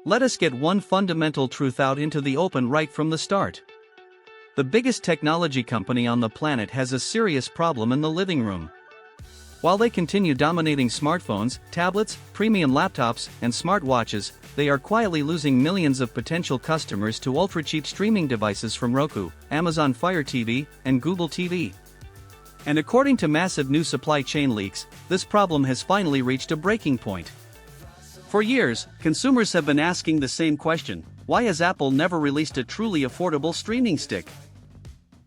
Let us get one fundamental truth out into the open right from the start. The biggest technology company on the planet has a serious problem in the living room. While they continue dominating smartphones, tablets, premium laptops, and smartwatches, they are quietly losing millions of potential customers to ultra-cheap streaming devices from Roku, Amazon Fire TV, and Google TV. And according to massive new supply chain leaks, this problem has finally reached a breaking point. For years, consumers have been asking the same question: why has Apple never released a truly affordable streaming stick?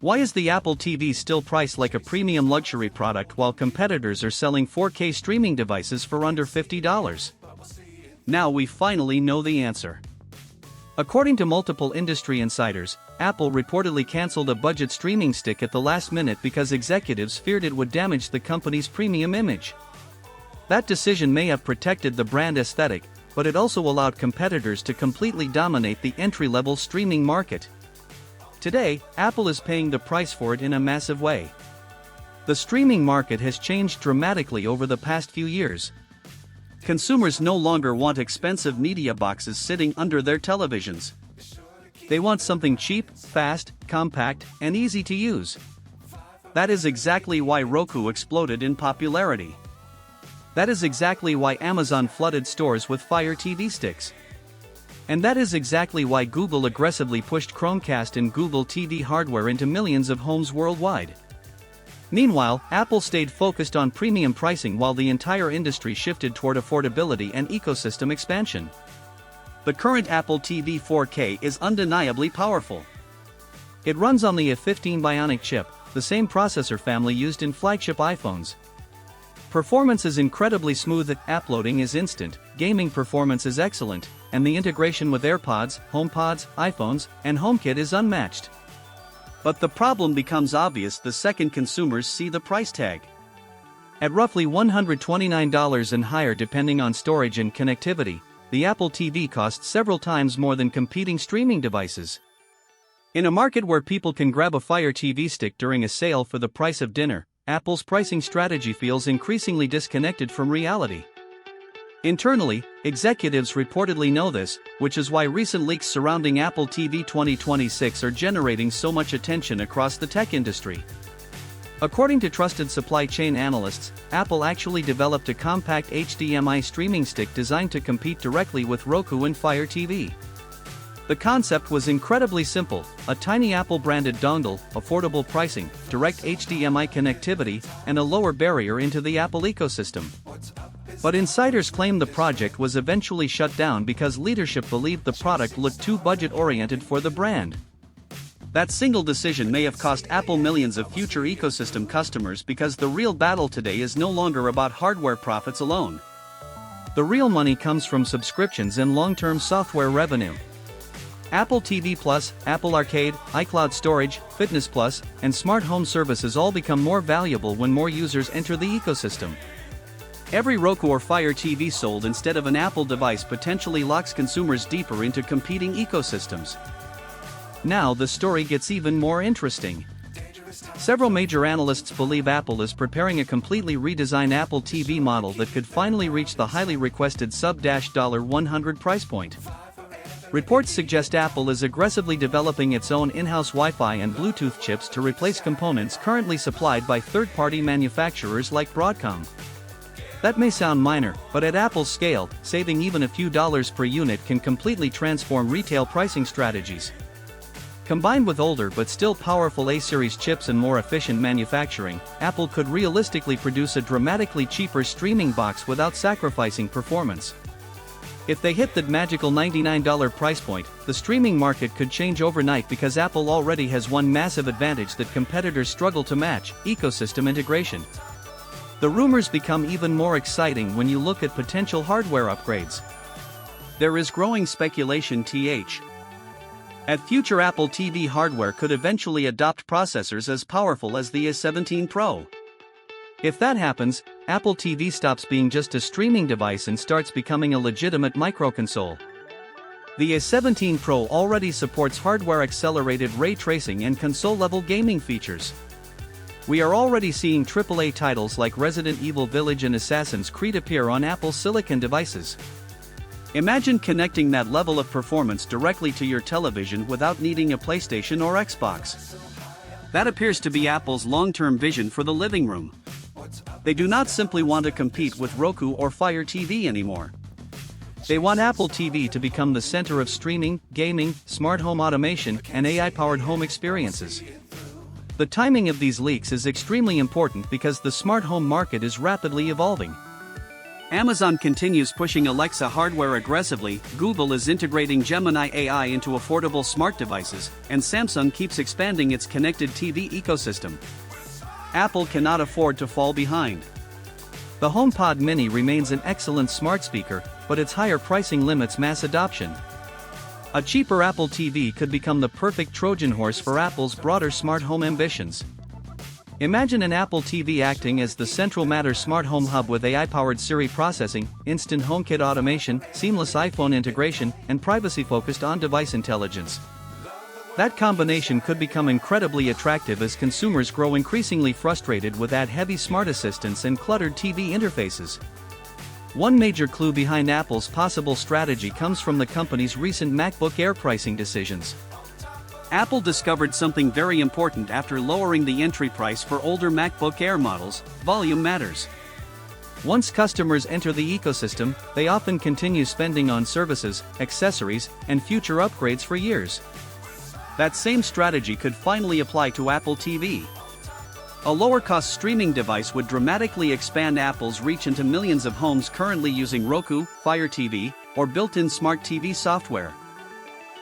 Why is the Apple TV still priced like a premium luxury product while competitors are selling 4K streaming devices for under $50? Now we finally know the answer. According to multiple industry insiders, Apple reportedly canceled a budget streaming stick at the last minute because executives feared it would damage the company's premium image. That decision may have protected the brand aesthetic, but it also allowed competitors to completely dominate the entry-level streaming market. Today, Apple is paying the price for it in a massive way. The streaming market has changed dramatically over the past few years. Consumers no longer want expensive media boxes sitting under their televisions. They want something cheap, fast, compact, and easy to use. That is exactly why Roku exploded in popularity. That is exactly why Amazon flooded stores with Fire TV sticks. And that is exactly why Google aggressively pushed Chromecast and Google TV hardware into millions of homes worldwide. Meanwhile, Apple stayed focused on premium pricing while the entire industry shifted toward affordability and ecosystem expansion. The current Apple TV 4K is undeniably powerful. It runs on the A15 Bionic chip, the same processor family used in flagship iPhones. Performance is incredibly smooth, app loading is instant, gaming performance is excellent, and the integration with AirPods, HomePods, iPhones, and HomeKit is unmatched. But the problem becomes obvious the second consumers see the price tag. At roughly $129 and higher depending on storage and connectivity, the Apple TV costs several times more than competing streaming devices. In a market where people can grab a Fire TV stick during a sale for the price of dinner, Apple's pricing strategy feels increasingly disconnected from reality. Internally, executives reportedly know this, which is why recent leaks surrounding Apple TV 2026 are generating so much attention across the tech industry. According to trusted supply chain analysts, Apple actually developed a compact HDMI streaming stick designed to compete directly with Roku and Fire TV. The concept was incredibly simple: a tiny Apple-branded dongle, affordable pricing, direct HDMI connectivity, and a lower barrier into the Apple ecosystem. But insiders claim the project was eventually shut down because leadership believed the product looked too budget-oriented for the brand. That single decision may have cost Apple millions of future ecosystem customers, because the real battle today is no longer about hardware profits alone. The real money comes from subscriptions and long-term software revenue. Apple TV Plus, Apple Arcade, iCloud Storage, Fitness Plus, and smart home services all become more valuable when more users enter the ecosystem. Every Roku or Fire TV sold instead of an Apple device potentially locks consumers deeper into competing ecosystems. Now the story gets even more interesting. Several major analysts believe Apple is preparing a completely redesigned Apple TV model that could finally reach the highly requested sub-$100 price point. Reports suggest Apple is aggressively developing its own in-house Wi-Fi and Bluetooth chips to replace components currently supplied by third-party manufacturers like Broadcom. That may sound minor, but at Apple's scale, saving even a few dollars per unit can completely transform retail pricing strategies. Combined with older but still powerful A-series chips and more efficient manufacturing, Apple could realistically produce a dramatically cheaper streaming box without sacrificing performance. If they hit that magical $99 price point, the streaming market could change overnight, because Apple already has one massive advantage that competitors struggle to match: ecosystem integration. The rumors become even more exciting when you look at potential hardware upgrades. There is growing speculation at future Apple TV hardware could eventually adopt processors as powerful as the A17 Pro. If that happens, Apple TV stops being just a streaming device and starts becoming a legitimate microconsole. The A17 Pro already supports hardware-accelerated ray tracing and console-level gaming features. We are already seeing AAA titles like Resident Evil Village and Assassin's Creed appear on Apple's silicon devices. Imagine connecting that level of performance directly to your television without needing a PlayStation or Xbox. That appears to be Apple's long-term vision for the living room. They do not simply want to compete with Roku or Fire TV anymore. They want Apple TV to become the center of streaming, gaming, smart home automation, and AI-powered home experiences. The timing of these leaks is extremely important because the smart home market is rapidly evolving. Amazon continues pushing Alexa hardware aggressively, Google is integrating Gemini AI into affordable smart devices, and Samsung keeps expanding its connected TV ecosystem. Apple cannot afford to fall behind. The HomePod Mini remains an excellent smart speaker, but its higher pricing limits mass adoption. A cheaper Apple TV could become the perfect Trojan horse for Apple's broader smart home ambitions. Imagine an Apple TV acting as the central Matter smart home hub with AI-powered Siri processing, instant HomeKit automation, seamless iPhone integration, and privacy-focused on-device intelligence. That combination could become incredibly attractive as consumers grow increasingly frustrated with ad-heavy smart assistants and cluttered TV interfaces. One major clue behind Apple's possible strategy comes from the company's recent MacBook Air pricing decisions. Apple discovered something very important after lowering the entry price for older MacBook Air models: volume matters. Once customers enter the ecosystem, they often continue spending on services, accessories, and future upgrades for years. That same strategy could finally apply to Apple TV. A lower-cost streaming device would dramatically expand Apple's reach into millions of homes currently using Roku, Fire TV, or built-in smart TV software.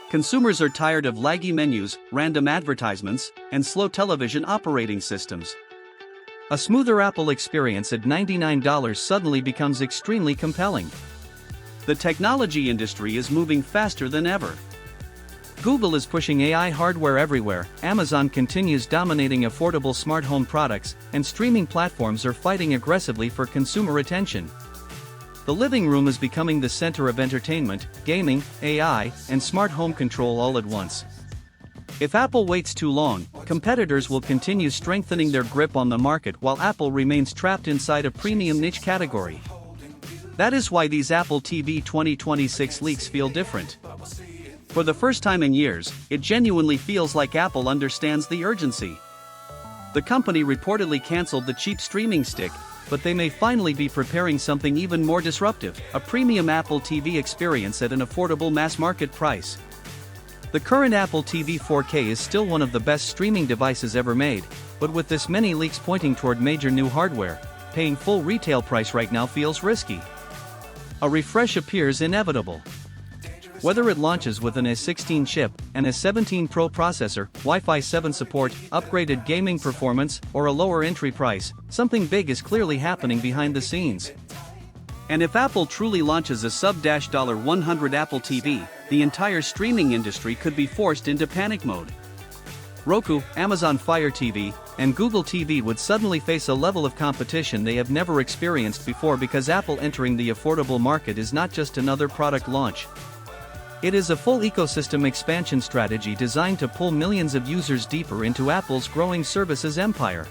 Consumers are tired of laggy menus, random advertisements, and slow television operating systems. A smoother Apple experience at $99 suddenly becomes extremely compelling. The technology industry is moving faster than ever. Google is pushing AI hardware everywhere, Amazon continues dominating affordable smart home products, and streaming platforms are fighting aggressively for consumer attention. The living room is becoming the center of entertainment, gaming, AI, and smart home control all at once. If Apple waits too long, competitors will continue strengthening their grip on the market while Apple remains trapped inside a premium niche category. That is why these Apple TV 2026 leaks feel different. For the first time in years, it genuinely feels like Apple understands the urgency. The company reportedly canceled the cheap streaming stick, but they may finally be preparing something even more disruptive: a premium Apple TV experience at an affordable mass-market price. The current Apple TV 4K is still one of the best streaming devices ever made, but with this many leaks pointing toward major new hardware, paying full retail price right now feels risky. A refresh appears inevitable. Whether it launches with an A16 chip, an A17 Pro processor, Wi-Fi 7 support, upgraded gaming performance, or a lower entry price, something big is clearly happening behind the scenes. And if Apple truly launches a sub-$100 Apple TV, the entire streaming industry could be forced into panic mode. Roku, Amazon Fire TV, and Google TV would suddenly face a level of competition they have never experienced before because Apple entering the affordable market is not just another product launch. It is a full ecosystem expansion strategy designed to pull millions of users deeper into Apple's growing services empire.